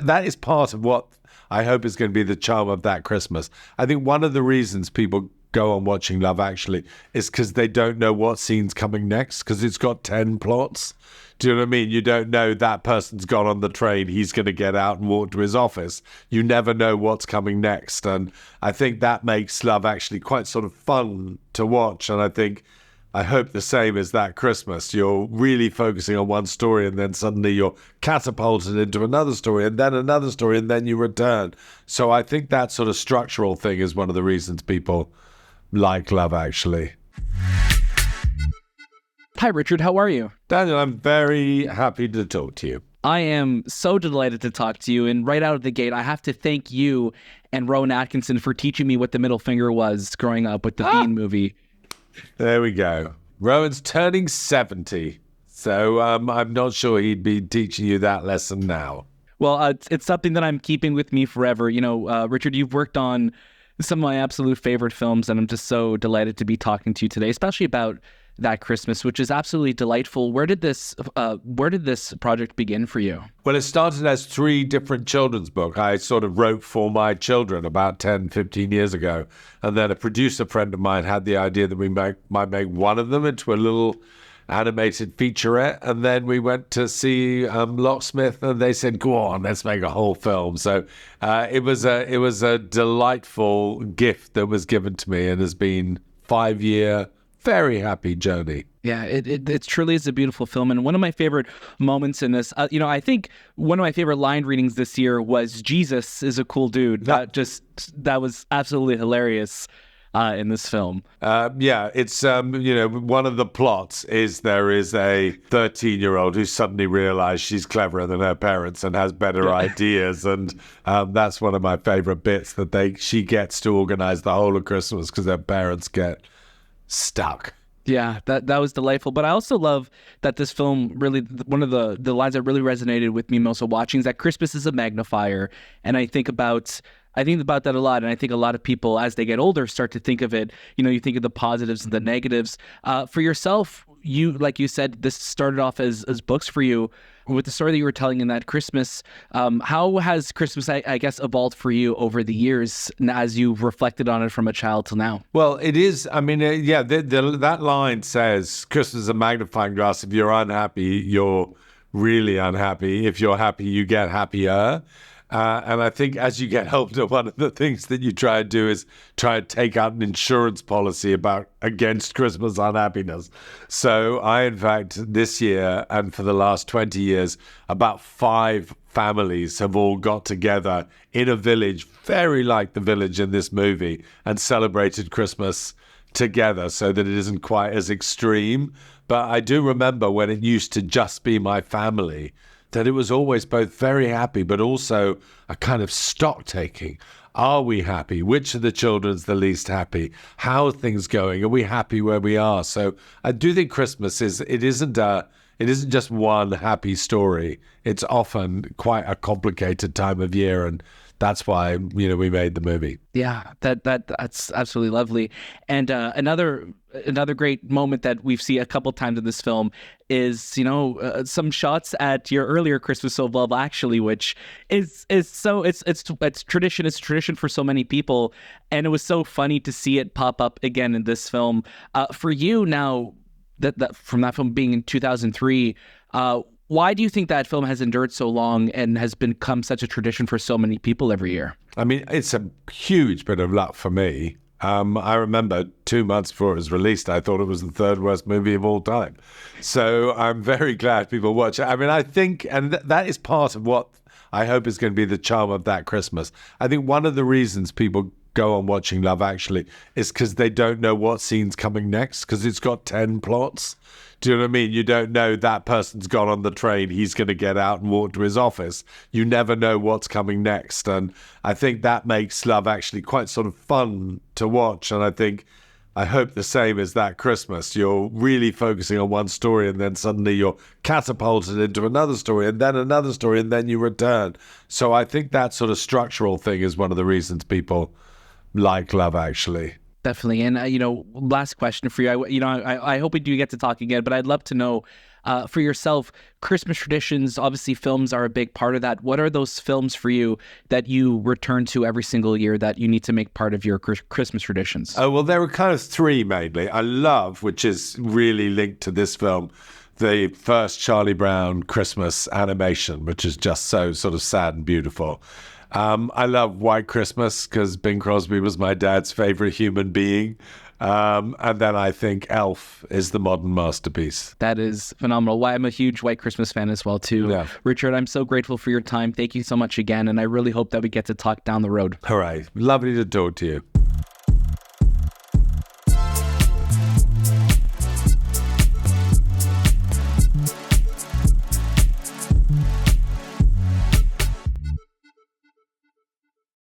That is part of what I hope is going to be the charm of that Christmas. I think one of the reasons people go on watching Love Actually is because they don't know what scene's coming next, because it's got 10 plots. Do you know what I mean? You don't know that person's gone on the train, he's going to get out and walk to his office. You never know what's coming next. And I think that makes Love Actually quite sort of fun to watch. And I hope the same as that Christmas. You're really focusing on one story, and then suddenly you're catapulted into another story, and then another story, and then you return. So I think that sort of structural thing is one of the reasons people like Love Actually. Hi, Richard. How are you? Daniel, I'm very happy to talk to you. I am so delighted to talk to you. And right out of the gate, I have to thank you and Rowan Atkinson for teaching me what the middle finger was growing up with the Bean movie. There we go. Rowan's turning 70. So I'm not sure he'd be teaching you that lesson now. Well, it's something that I'm keeping with me forever. You know, Richard, you've worked on some of my absolute favorite films, and I'm just so delighted to be talking to you today, especially about that Christmas, which is absolutely delightful. Where did this project begin for you? Well, it started as 3 different children's books. I sort of wrote for my children about 10, 15 years ago. And then a producer friend of mine had the idea that we might make one of them into a little animated featurette. And then we went to see Locksmith, and they said, go on, let's make a whole film. So it was a delightful gift that was given to me, and has been 5-year very happy journey. Yeah, it truly is a beautiful film. And one of my favorite moments in this, I think one of my favorite line readings this year was "Jesus is a cool dude." That was absolutely hilarious in this film. It's one of the plots is there is a 13-year-old who suddenly realized she's cleverer than her parents and has better ideas, and that's one of my favorite bits, that she gets to organize the whole of Christmas because her parents get stuck. Yeah, that was delightful. But I also love that this film really, one of the lines that really resonated with me most of watching is that Christmas is a magnifier. And I think about that a lot. And I think a lot of people, as they get older, start to think of it. You know, you think of the positives and the negatives. For yourself, like you said, this started off as books for you. With the story that you were telling in that Christmas, how has Christmas, I guess, evolved for you over the years as you've reflected on it from a child till now? Well, it is. I mean, that line says Christmas is a magnifying glass. If you're unhappy, you're really unhappy. If you're happy, you get happier. And I think as you get older, one of the things that you try and do is try to take out an insurance policy against Christmas unhappiness. So I, in fact, this year and for the last 20 years, about 5 families have all got together in a village, very like the village in this movie, and celebrated Christmas together so that it isn't quite as extreme. But I do remember when it used to just be my family, that it was always both very happy, but also a kind of stock taking. Are we happy? Which of the children's the least happy? How are things going? Are we happy where we are? So I do think Christmas it isn't just one happy story. It's often quite a complicated time of year, and that's why we made the movie. Yeah, that's absolutely lovely. And another great moment that we've seen a couple times in this film is some shots at your earlier Christmas of Love Actually, which is so it's tradition. It's tradition for so many people, and it was so funny to see it pop up again in this film. For you now, that from that film being in 2003. Why do you think that film has endured so long and has become such a tradition for so many people every year? I mean, it's a huge bit of luck for me. I remember 2 months before it was released, I thought it was the 3rd worst movie of all time. So I'm very glad people watch it. I mean, I think, and that is part of what I hope is going to be the charm of that Christmas. I think one of the reasons people go on watching Love Actually is because they don't know what scene's coming next, because it's got 10 plots. Do you know what I mean? You don't know that person's gone on the train, he's going to get out and walk to his office. You never know what's coming next. And I think that makes Love Actually quite sort of fun to watch. And I hope the same as that Christmas. You're really focusing on one story, and then suddenly you're catapulted into another story, and then another story, and then you return. So I think that sort of structural thing is one of the reasons people like Love Actually. Definitely. And, last question for you. I hope we do get to talk again, but I'd love to know For yourself, Christmas traditions, obviously films are a big part of that. What are those films for you that you return to every single year that you need to make part of your Christmas traditions? Oh, well, there were kind of three mainly. I love, which is really linked to this film, the first Charlie Brown Christmas animation, which is just so sort of sad and beautiful. I love White Christmas because Bing Crosby was my dad's favorite human being. And then I think Elf is the modern masterpiece. That is phenomenal. Why I'm a huge White Christmas fan as well, too. Yeah. Richard, I'm so grateful for your time. Thank you so much again. And I really hope that we get to talk down the road. Hooray. Lovely to talk to you.